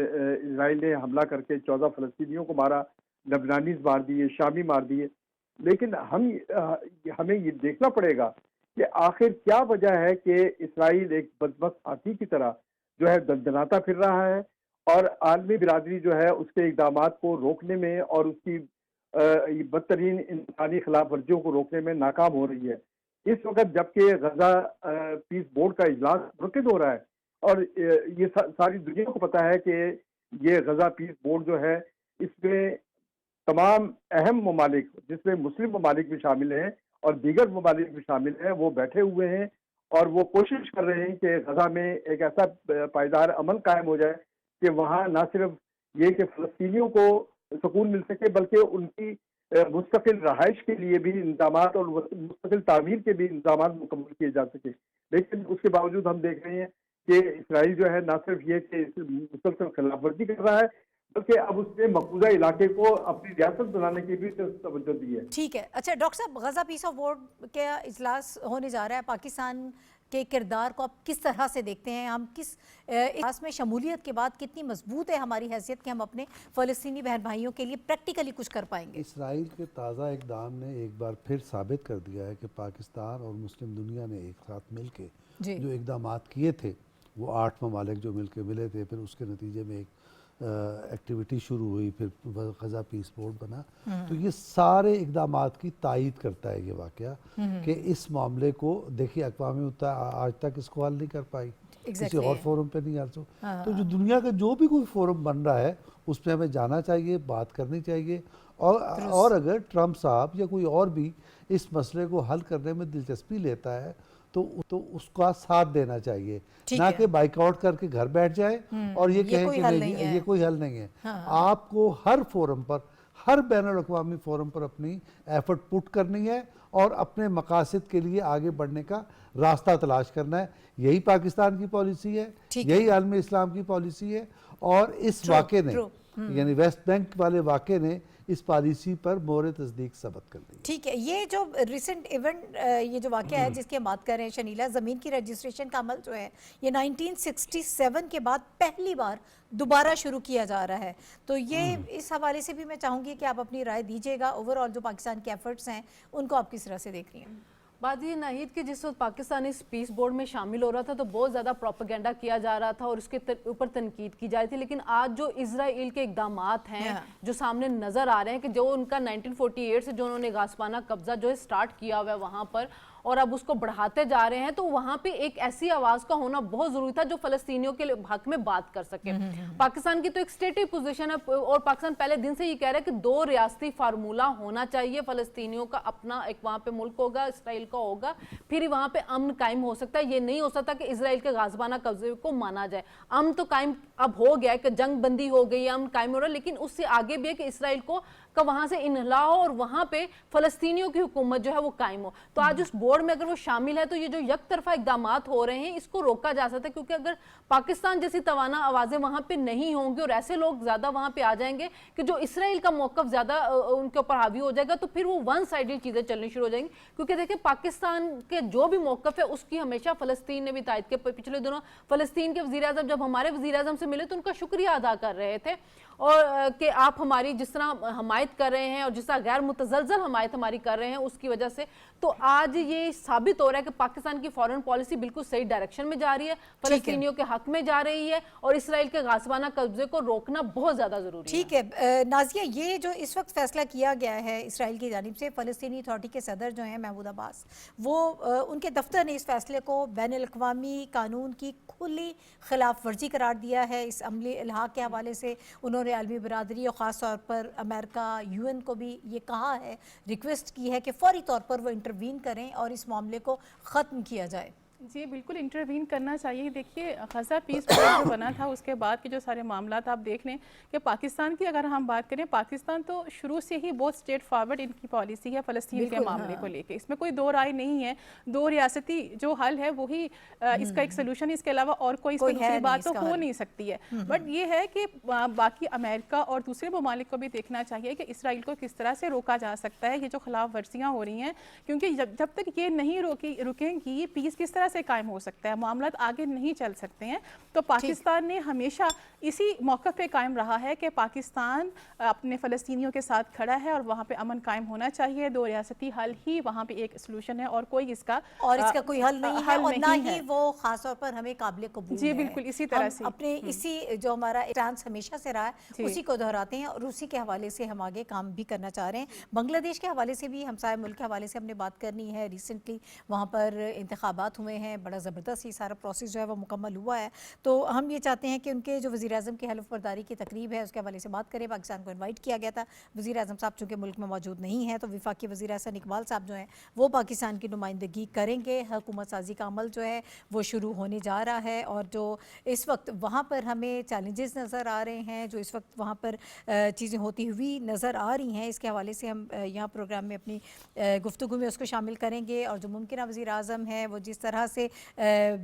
इजराइल ने हमला करके 14 फ़लस्तीनियों को मारा, लबनानीज मार दिए, शामी मार दिए। लेकिन हमें ये देखना पड़ेगा कि आखिर क्या वजह है कि इसराइल एक बदबख्त हाथी की तरह जो है दंदनाता फिर रहा है और आलमी बिरादरी जो है उसके इक़दाम को रोकने में और उसकी बदतरीन इंसानी खिलाफ वर्जियों को रोकने में नाकाम हो रही है। इस वक्त जबकि गज़ा पीस बोर्ड का इजलास मुनक़िद हो रहा है और ये सारी दुनिया को पता है कि ये गज़ा पीस बोर्ड जो है, इसमें तमाम अहम ममालिक, जिसमें मुस्लिम ममालिक भी शामिल हैं और दीगर ममालिक भी शामिल हैं, वो बैठे हुए हैं और वो कोशिश कर रहे हैं कि गज़ा में एक ऐसा पायदार अमन कायम हो जाए कि वहाँ न सिर्फ ये कि फ़लस्तीनियों को सुकून मिल सके, बल्कि उनकी मुस्तकिल रहाइश के लिए भी इंतज़ामात और मुस्तकिल तामीर के भी इंतज़ामात मुकम्मल किए जा सके। लेकिन उसके बावजूद हम देख रहे हैं कि इसराइल जो है न सिर्फ ये कि मुसलसल खिलाफ वर्जी कर रहा है, बल्कि अब उसने मकबूजा इलाके को अपनी रियासत बनाने की भी तवज्जो दी है। ठीक है। अच्छा डॉक्टर साहब, गज़ा पीस ऑफ बोर्ड के इजलास होने जा रहा है, पाकिस्तान के किरदार को आप किस तरह से देखते हैं? हम किस इजलास में शमूलियत के बाद कितनी मजबूत है हमारी हैसियत कि हम अपने फ़लस्तीनी बहन भाइयों के लिए प्रैक्टिकली कुछ कर पाएंगे? इसराइल के ताज़ा इक़दाम ने एक बार फिर साबित कर दिया है कि पाकिस्तान और मुस्लिम दुनिया ने एक साथ मिल के जो इक़दाम किए थे, वो 8 ममालिक जो मिल के मिले थे, फिर उसके नतीजे में एक एक्टिविटी शुरू हुई, फिर गज़ा पीस बोर्ड बना। तो ये सारे इक़दामात की तायीद करता है ये वाक़या कि इस मामले को, देखिए, अक़वाम मुत्तहिदा आज तक इसको हल नहीं कर पाई, किसी और फोरम पे नहीं हल। तो जो दुनिया का जो भी कोई फोरम बन रहा है उसमें हमें जाना चाहिए, बात करनी चाहिए और अगर ट्रम्प साहब या कोई और भी इस मसले को हल करने में दिलचस्पी लेता है तो उसका साथ देना चाहिए, ना कि बाइकआउट करके घर बैठ जाए और ये कहें कि नहीं ये कोई हल नहीं है। आपको हर फोरम पर, हर बैनुल अक़वामी फोरम पर अपनी एफर्ट पुट करनी है और अपने मकासद के लिए आगे बढ़ने का रास्ता तलाश करना है। यही पाकिस्तान की पॉलिसी है, यही आलमी इस्लाम की पॉलिसी है और इस वाक़े ने, यानी वेस्ट बैंक वाले वाक़े ने इस पॉलिसी पर मोहर तस्दीक सबत कर दी। ठीक है। ये जो रिसेंट इवेंट, ये जो वाक़या है जिसकी हम बात कर रहे हैं शनीला, ज़मीन की रजिस्ट्रेशन का अमल जो है ये 1967 के बाद पहली बार दोबारा शुरू किया जा रहा है। तो ये इस हवाले से भी मैं चाहूँगी कि आप अपनी राय दीजिएगा। ओवरऑल जो पाकिस्तान के एफर्ट्स हैं उनको आप किस तरह से देख रही हैं? बात ये नाहिद कि जिस वक्त पाकिस्तान इस पीस बोर्ड में शामिल हो रहा था तो बहुत ज़्यादा प्रोपेगेंडा किया जा रहा था और उसके ऊपर तनकीद की जा रही थी। लेकिन आज जो इजराइल के इक़दामात हैं जो सामने नज़र आ रहे हैं कि जो उनका 1948 से जो उन्होंने गासबाना कब्जा जो है स्टार्ट किया हुआ है वहाँ पर और अब उसको बढ़ाते जा रहे हैं, तो वहाँ पे एक ऐसी आवाज़ का होना बहुत ज़रूरी था जो फ़लस्तीनियों के हक में बात कर सके। पाकिस्तान की तो एक स्टेटिव पोजीशन है और पाकिस्तान पहले दिन से ये कह रहा है कि 2 रियासती फार्मूला होना चाहिए, फ़लस्तीनियों का अपना एक वहाँ पे मुल्क होगा, इसराइल का होगा, फिर ही वहाँ पे अमन कायम हो सकता है। ये नहीं हो सकता कि इसराइल के गाज़बाना कब्जे को माना जाए। अमन तो कायम अब हो गया है कि जंग बंदी हो गई है, अमन कायम हो रहा है, लेकिन उससे आगे भी है कि इसराइल को वहाँ से इन्हला हो और वहाँ पे फ़लस्तीनियों की हुकूमत जो है वो कायम हो। तो आज उस बोर्ड में अगर वो शामिल है तो ये जो एक तरफा इक़दामात हो रहे हैं इसको रोका जा सकता है, क्योंकि अगर पाकिस्तान जैसी तवाना आवाज़ें वहाँ पे नहीं होंगी और ऐसे लोग ज़्यादा वहाँ पे आ जाएंगे कि जो इसराइल का मौक़िफ़ ज़्यादा उनके ऊपर हावी हो जाएगा, तो फिर वो वन साइडेड चीज़ें चलनी शुरू हो जाएंगी। क्योंकि देखिए पाकिस्तान के जो भी मौक़िफ़ है उसकी हमेशा फ़लस्तीन ने भी तायद के। पिछले दिनों फ़लस्तीन के वज़ीर-ए-आज़म जब हमारे वज़ीर-ए-आज़म से मिले तो उनका शुक्रिया अदा कर रहे थे اور کہ آپ ہماری جس طرح حمایت کر رہے ہیں اور جس طرح غیر متزلزل حمایت ہماری کر رہے ہیں اس کی وجہ سے، تو آج یہ ثابت ہو رہا ہے کہ پاکستان کی فارن پالیسی بالکل صحیح ڈائریکشن میں جا رہی ہے، فلسطینیوں کے حق میں جا رہی ہے، اور اسرائیل کے غاصبانہ قبضے کو روکنا بہت زیادہ ضروری ہے۔ ٹھیک ہے نازیہ، یہ جو اس وقت فیصلہ کیا گیا ہے اسرائیل کی جانب سے، فلسطینی اتھارٹی کے صدر جو ہیں محمود عباس، وہ ان کے دفتر نے اس فیصلے کو بین الاقوامی قانون کی کھلی خلاف ورزی قرار دیا ہے۔ اس عملی الحاق کے حوالے سے انہوں نے عالمی برادری اور خاص طور پر امریکہ، UN کو بھی یہ کہا ہے، ریکویسٹ کی ہے کہ فوری طور پر وہ انٹروین کریں اور اس معاملے کو ختم کیا جائے۔ جی بالکل انٹروین کرنا چاہیے۔ دیکھیے غزہ پیس پروجیکٹ جو بنا تھا اس کے بعد کے جو سارے معاملات آپ دیکھ لیں کہ پاکستان کی اگر ہم بات کریں، پاکستان تو شروع سے ہی بہت اسٹیٹ فارورڈ ان کی پالیسی ہے فلسطین کے معاملے کو لے کے، اس میں کوئی دو رائے نہیں ہے۔ دو ریاستی جو حل ہے وہی اس کا ایک سلوشن ہے، اس کے علاوہ اور کوئی اس کی دوسری بات تو ہو نہیں سکتی ہے۔ بٹ یہ ہے کہ باقی امریکہ اور دوسرے ممالک کو بھی دیکھنا چاہیے کہ اسرائیل کو کس طرح سے روکا جا سکتا ہے یہ جو خلاف ورزیاں ہو رہی ہیں، کیونکہ جب تک یہ نہیں رکیں گی پیس کس طرح سے قائم ہو سکتا ہے، معاملات آگے نہیں چل سکتے ہیں۔ تو پاکستان نے ہمیشہ اسی موقف پہ قائم رہا ہے کہ پاکستان اپنے فلسطینیوں کے ساتھ کھڑا ہے اور وہاں پہ امن قائم ہونا چاہیے، دو ریاستی حل ہی وہاں پہ ایک سلوشن ہے اور کوئی اس کا کوئی حل نہیں ہے، اور نہ ہی وہ خاص طور پر ہمیں قابل قبول ہے۔ جی بالکل اسی طرح سے اپنے اسی جو ہمارا اسٹانس ہمیشہ سے رہا ہے اسی کو دہراتے ہیں، اور اسی کے حوالے سے ہم آگے کام بھی کرنا چاہ رہے ہیں۔ بنگلہ دیش کے حوالے سے بھی، ہمسائے ملک کے حوالے سے ہم نے بات کرنی ہے۔ ریسنٹلی وہاں پر انتخابات ہوئے ہیں، بڑا زبردست یہ سارا پروسیس جو ہے وہ مکمل ہوا ہے، تو ہم یہ چاہتے ہیں کہ ان کے جو وزیر اعظم کی حلف برداری کی تقریب ہے اس کے حوالے سے بات کریں۔ پاکستان کو انوائٹ کیا گیا تھا، وزیر اعظم صاحب چونکہ ملک میں موجود نہیں ہیں تو وفاقی وزیر احسن اقبال صاحب جو ہیں وہ پاکستان کی نمائندگی کریں گے۔ حکومت سازی کا عمل جو ہے وہ شروع ہونے جا رہا ہے، اور جو اس وقت وہاں پر ہمیں چیلنجز نظر آ رہے ہیں، جو اس وقت وہاں پر چیزیں ہوتی ہوئی نظر آ رہی ہیں، اس کے حوالے سے ہم یہاں پروگرام میں اپنی گفتگو میں اس کو شامل کریں گے۔ اور جو ممکنہ وزیر اعظم ہے وہ جس طرح سے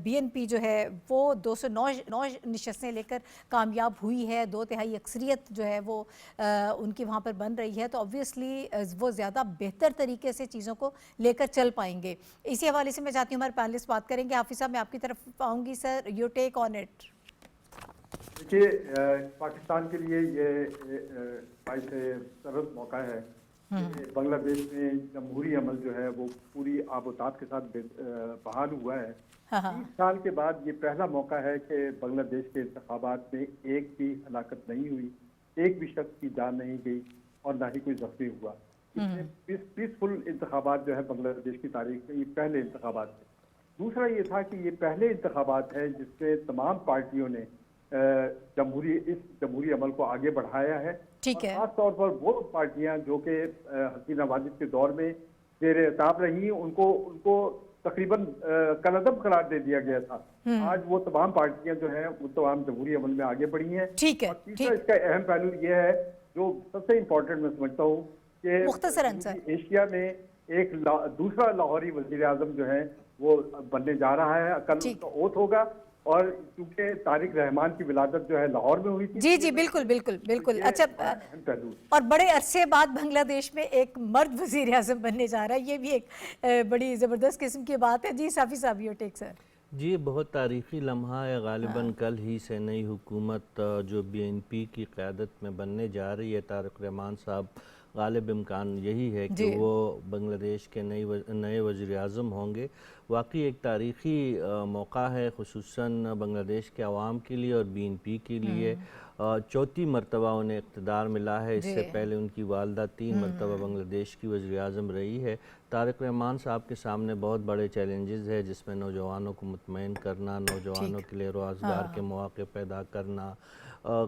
BNP جو ہے وہ 209 نشستیں لے کر کامیاب ہوئی ہے، 2/3 اکثریت جو ہے وہ ان کی وہاں پر بن رہی ہے، تو obviously وہ زیادہ بہتر طریقے سے چیزوں کو لے کر چل پائیں گے۔ اسی حوالے سے میں چاہتی ہوں ہمارے پینلسٹ بات کریں گے۔ حافظ صاحب میں آپ کی طرف آؤں گی، سر یور ٹیک آن اٹ۔ دیکھیے پاکستان کے لیے یہ باعث سرد موقع ہے کہ بنگلہ دیش میں جمہوری عمل جو ہے وہ پوری آب و تاب کے ساتھ بحال ہوا ہے۔ 30 سال کے بعد یہ پہلا موقع ہے کہ بنگلہ دیش کے انتخابات میں ایک بھی ہلاکت نہیں ہوئی، ایک بھی شخص کی جان نہیں گئی اور نہ ہی کوئی زخمی ہوا۔ پیسفل انتخابات جو ہے بنگلہ دیش کی تاریخ میں یہ پہلے انتخابات تھے۔ دوسرا یہ تھا کہ یہ پہلے انتخابات ہیں جس میں تمام پارٹیوں نے اس جمہوری عمل کو آگے بڑھایا ہے، خاص طور پر وہ پارٹیاں جو کہ حسینہ واجد کے دور میں زیر اعتاب رہی ان کو تقریباً کالعدم قرار دے دیا گیا تھا۔ آج وہ تمام پارٹیاں جو ہیں وہ تمام جمہوری عمل میں آگے بڑھی ہیں۔ اور تیسرا اس کا اہم پہلو یہ ہے جو سب سے امپورٹنٹ میں سمجھتا ہوں کہ ایشیا میں ایک دوسرا لاہوری وزیر اعظم جو ہے وہ بننے جا رہا ہے، کل اس کا اوتھ ہوگا، اور کیونکہ طارق رحمان کی ولادت جو ہے لاہور میں ہوئی تھی۔ جی بالکل بالکل بالکل۔ اچھا، اور بڑے عرصے بعد بنگلہ دیش میں ایک مرد وزیر اعظم بننے جا رہا ہے، یہ بھی ایک بڑی زبردست قسم کی بات ہے۔ جی صافی صاحب یور ٹیک سر۔ جی بہت تاریخی لمحہ ہے، غالباً کل ہی سے نئی حکومت جو BNP کی قیادت میں بننے جا رہی ہے، طارق رحمان صاحب غالب امکان یہی ہے کہ وہ بنگلہ دیش کے نئے وزیر اعظم ہوں گے۔ واقعی ایک تاریخی موقع ہے، خصوصاً بنگلہ دیش کے عوام کے لیے اور BNP کے لیے۔ چوتھی مرتبہ انہیں اقتدار ملا ہے، اس سے پہلے ان کی والدہ 3 مرتبہ بنگلہ دیش کی وزیر اعظم رہی ہے۔ طارق رحمان صاحب کے سامنے بہت بڑے چیلنجز ہے، جس میں نوجوانوں کو مطمئن کرنا، نوجوانوں کے لیے روزگار کے مواقع پیدا کرنا،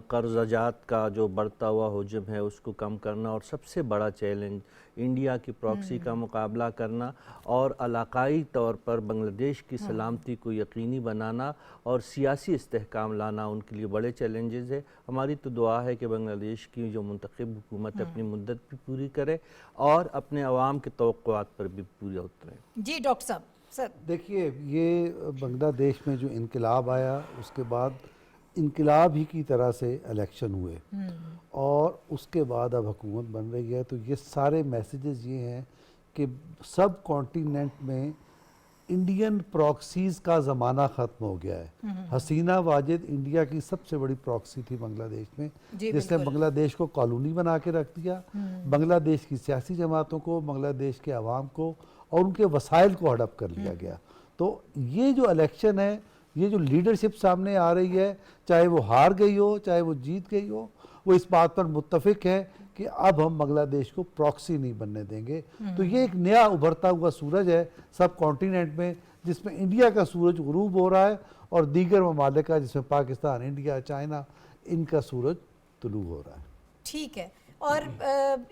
قرض جات کا جو بڑھتا ہوا حجم ہے اس کو کم کرنا، اور سب سے بڑا چیلنج انڈیا کی پراکسی کا مقابلہ کرنا اور علاقائی طور پر بنگلہ دیش کی سلامتی کو یقینی بنانا اور سیاسی استحکام لانا ان کے لیے بڑے چیلنجز ہے۔ ہماری تو دعا ہے کہ بنگلہ دیش کی جو منتخب حکومت اپنی مدت بھی پوری کرے اور اپنے عوام کے توقعات پر بھی پورے اترے۔ جی ڈاکٹر صاحب سر۔ دیکھیے یہ بنگلہ دیش میں جو انقلاب آیا اس کے بعد انقلاب ہی کی طرح سے الیکشن ہوئے اور اس کے بعد اب حکومت بن رہی ہے، تو یہ سارے میسیجز یہ ہیں کہ سب کانٹیننٹ میں इंडियन प्रॉक्सीज का ज़माना ख़त्म हो गया है। हसीना वाजिद इंडिया की सबसे बड़ी प्रॉक्सी थी बांग्लादेश में, जी, जिसने बिल्कुल। बांग्लादेश को कॉलोनी बना के रख दिया, बांग्लादेश की सियासी जमातों को, बांग्लादेश के अवाम को और उनके वसाइल को हड़प कर लिया गया। तो ये जो इलेक्शन है, ये जो लीडरशिप सामने आ रही है, चाहे वो हार गई हो चाहे वो जीत गई हो, वो इस बात पर मुत्तफिक है कि अब हम बांग्लादेश को प्रॉक्सी नहीं बनने देंगे। तो ये एक नया उभरता हुआ सूरज है सब कॉन्टिनेंट में, जिसमें इंडिया का सूरज गुरूब हो रहा है और दीगर ममालिक का जिसमें पाकिस्तान, इंडिया, चाइना, इनका सूरज तुलू हो रहा है। ठीक है। और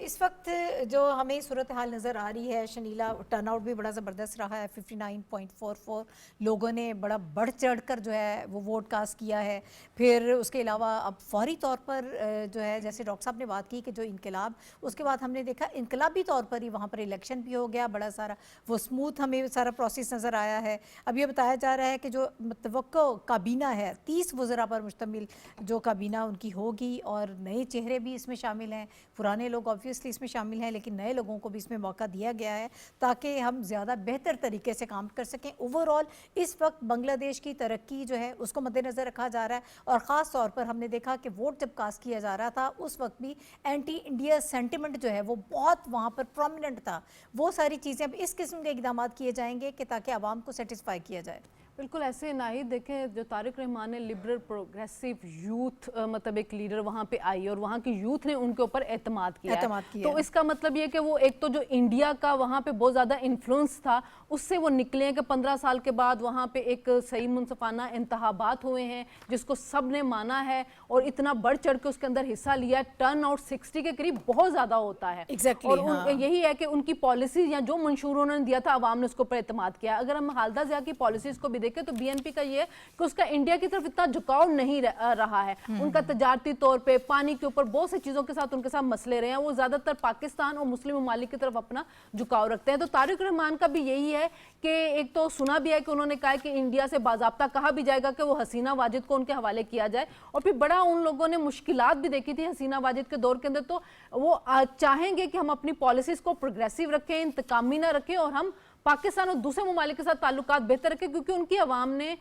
इस वक्त जो हमें सूरत हाल नज़र आ रही है, शनीला टर्नआउट भी बड़ा ज़बरदस्त रहा है। 59.44 लोगों ने बड़ा बढ़ चढ़ कर जो है वो वोट कास्ट किया है। फिर उसके अलावा अब फौरी तौर पर जो है, जैसे डॉक्टर साहब ने बात की कि जो इनकलाब, उसके बाद हमने देखा इनकलाबी तौर पर ही वहाँ पर इलेक्शन भी हो गया, बड़ा सारा वो स्मूथ हमें सारा प्रोसेस नज़र आया है। अब ये बताया जा रहा है कि जो मुतवक्को काबीना है 30 वज़रा पर मुश्तमिल जो काबीना उनकी होगी, और नए चेहरे भी इसमें शामिल हैं, पुराने लोग ऑब्वियसली इसमें शामिल हैं, लेकिन नए लोगों को भी इसमें मौका दिया गया है ताकि हम ज़्यादा बेहतर तरीके से काम कर सकें। ओवरऑल इस वक्त बांग्लादेश की तरक्की जो है उसको मद्देनज़र रखा जा रहा है, और ख़ास तौर पर हमने देखा कि वोट जब कास्ट किया जा रहा था उस वक्त भी एंटी इंडिया सेंटिमेंट जो है वो बहुत वहाँ पर प्रोमिनेंट था। वो सारी चीज़ें अब इस किस्म के इक़दाम किए जाएंगे कि ताकि आवाम को सेटिस्फाई किया जाए। बिल्कुल ऐसे ना ही देखें, जो तारिक रहमान ने लिबरल प्रोग्रेसिव यूथ मतलब एक लीडर वहाँ पे आई और वहाँ की यूथ ने उनके ऊपर एतमाद किया है। तो इसका मतलब ये कि वो एक तो जो इंडिया का वहाँ पे बहुत ज़्यादा इन्फ्लुएंस था उससे वो निकले हैं कि 15 साल के बाद वहाँ पे एक सही मुनसफाना इंतखाबात हुए हैं जिसको सब ने माना है और इतना बढ़ चढ़ के उसके अंदर हिस्सा लिया। टर्न आउट 60 के करीब बहुत ज़्यादा होता है। और यही है कि उनकी पॉलिसीज या जो मंशूर उन्होंने दिया था आवाम ने उसके ऊपर एतमाद किया। अगर हम खालिदा ज़िया की पॉलिसीज को भी देखें तो बीएनपी का ये कि उसका इंडिया की तरफ इतना झुकाव नहीं रहा है। उनका तजारती तौर पे पानी के ऊपर बहुत सी चीज़ों के साथ उनके साथ मसले रहे हैं, वो ज़्यादातर पाकिस्तान और मुस्लिम ममालिक की तरफ अपना झुकाव रखते हैं। तो तारिक रहमान का भी यही है कि एक तो सुना भी है कि उन्होंने कहा कि इंडिया से बाज़ाब्ता कहा भी जाएगा कि वो हसीना वाजिद को उनके हवाले किया जाए, और फिर बड़ा उन लोगों ने मुश्किलात भी देखी थी हसीना वाजिद के दौर के अंदर। तो वो चाहेंगे कि हम अपनी पॉलिसीज़ को प्रोग्रेसिव रखें, इंतकामी ना रखें, और हम पाकिस्तान और दूसरे ममालिक के साथ ताल्लुकात बेहतर रखें, क्योंकि उनकी आवाम ने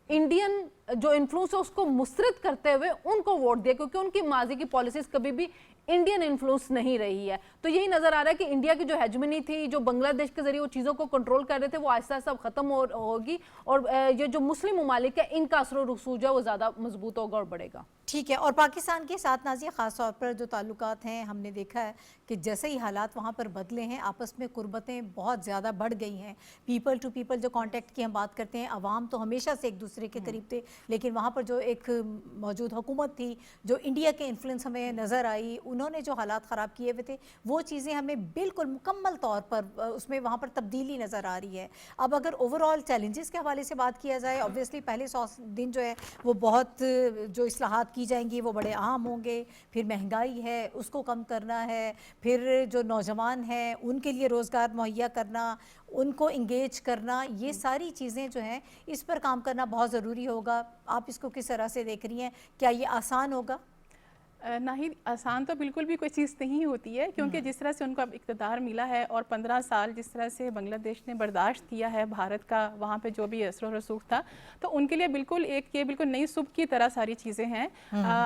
इंडियन जो इन्फ्लुएंस है उसको मुस्तरद करते हुए उनको वोट दिया, क्योंकि उनकी माजी की पॉलिसीज कभी भी इंडियन इन्फ्लुएंस नहीं रही है। तो यही नजर आ रहा है कि इंडिया की जो हेजमनी थी, जो बांग्लादेश के जरिए वो चीज़ों को कंट्रोल कर रहे थे, वो आहिस्ता आहिस्ता खत्म होगी, और ये जो मुस्लिम ममालिक है इनका असर और रसूख है वो ज़्यादा मजबूत होगा और बढ़ेगा। ठीक है। और पाकिस्तान के साथ नाज़िया ख़ास तौर पर जो ताल्लुकात हैं, हमने देखा है कि जैसे ही हालात वहाँ पर बदले हैं आपस में कुर्बतें बहुत ज़्यादा बढ़ गई हैं। पीपल टू पीपल जो कांटेक्ट की हम बात करते हैं, अवाम तो हमेशा से एक दूसरे के करीब थे, लेकिन वहाँ पर जो एक मौजूद हुकूमत थी, जो इंडिया के इन्फ्लुएंस हमें नज़र आई, उन्होंने जो हालात ख़राब किए हुए थे वो चीज़ें हमें बिल्कुल मुकम्मल तौर पर उसमें वहाँ पर तब्दीली नज़र आ रही है। अब अगर ओवरऑल चैलेंजेस के हवाले से बात किया जाए, ऑब्वियसली पहले 100 दिन जो है वो बहुत जो इस्लाहात की जाएंगी वो बड़े अहम होंगे। फिर महंगाई है उसको कम करना है, फिर जो नौजवान हैं उनके लिए रोज़गार मुहैया करना, उनको इंगेज करना, ये सारी चीज़ें जो हैं इस पर काम करना बहुत ज़रूरी होगा। आप इसको किस तरह से देख रही हैं? क्या ये आसान होगा? ना ही आसान तो बिल्कुल भी कोई चीज़ नहीं होती है, क्योंकि जिस तरह से उनको अब इक़्तिदार मिला है और 15 साल जिस तरह से बांग्लादेश ने बर्दाश्त किया है भारत का वहाँ पे जो भी असर रसूख था, तो उनके लिए बिल्कुल एक ये बिल्कुल नई सुबह की तरह सारी चीज़ें हैं।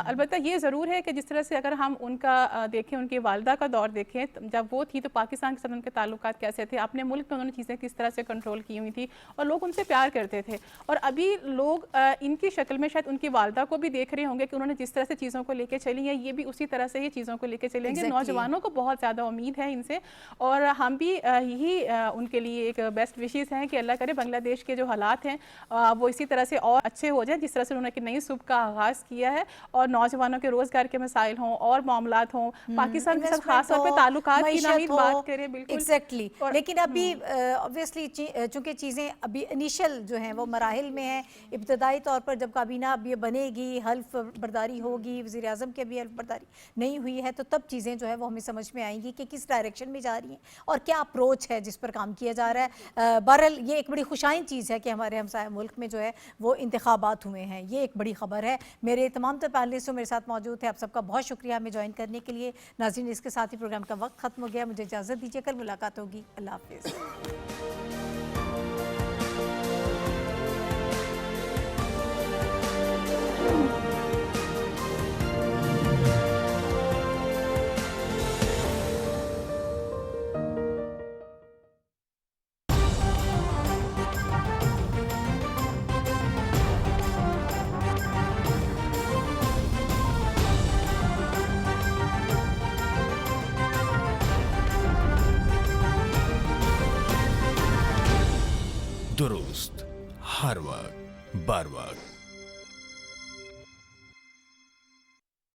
अलबत्ता ये ज़रूर है कि जिस तरह से अगर हम उनका देखें, उनकी वालदा का दौर देखें, जब वो थी तो पाकिस्तान के साथ उनके ताल्लुकात कैसे थे, अपने मुल्क में उन्होंने चीज़ें किस तरह से कंट्रोल की हुई थी और लोग उनसे प्यार करते थे। और अभी लोग इनकी शक्ल में शायद उनकी वालदा को भी देख रहे होंगे कि उन्होंने जिस तरह से चीज़ों को लेकर चली है, ये भी उसी तरह से ये चीज़ों को लेकर चलेंगे। नौजवानों को बहुत ज़्यादा उम्मीद है इनसे, और हम भी यही उनके लिए एक बेस्ट विशेज़ हैं कि अल्लाह करे बांग्लादेश के जो हालात हैं वो इसी तरह से और अच्छे हो जाए, जिस तरह से उन्होंने एक नई सुबह का आगाज़ किया है, और नौजवानों के रोज़गार के मसाइल हों और मामलात हों, पाकिस्तान के साथ खास तौर पर ताल्लुकात की नाहीद बात करें। बिल्कुल एग्जैक्टली। लेकिन अभी ऑब्वियसली चूँकि चीज़ें अभी इनिशियल जो हैं वो मराहिल में हैं, इब्तदाई तौर पर जब काबीना अब ये बनेगी, हल्फ बर्दारी होगी, वज़ीर आज़म के भी हल्फ बर्दारी नहीं हुई है, तो तब चीज़ें जो है वो हमें समझ में आएंगी कि किस डायरेक्शन में जा रही हैं और क्या अप्रोच है जिस पर काम किया जा रहा है। बहरहाल ये एक बड़ी खुशाइन चीज़ है कि हमारे हमसाया मुल्क में जो है वो इंतखाबात हुए हैं, ये एक बड़ी ख़बर है। मेरे तमाम तो पैनलिस्ट मेरे साथ मौजूद थे, आप सबका बहुत शुक्रिया हमें ज्वाइन करने के लिए। नाज़रीन, इसके साथ ही प्रोग्राम का वक्त ख़त्म हो गया, मुझे इजाज़त दीजिए, कल मुलाकात होगी। अल्लाह हाफ़िज़। हर वक्त बर वक्त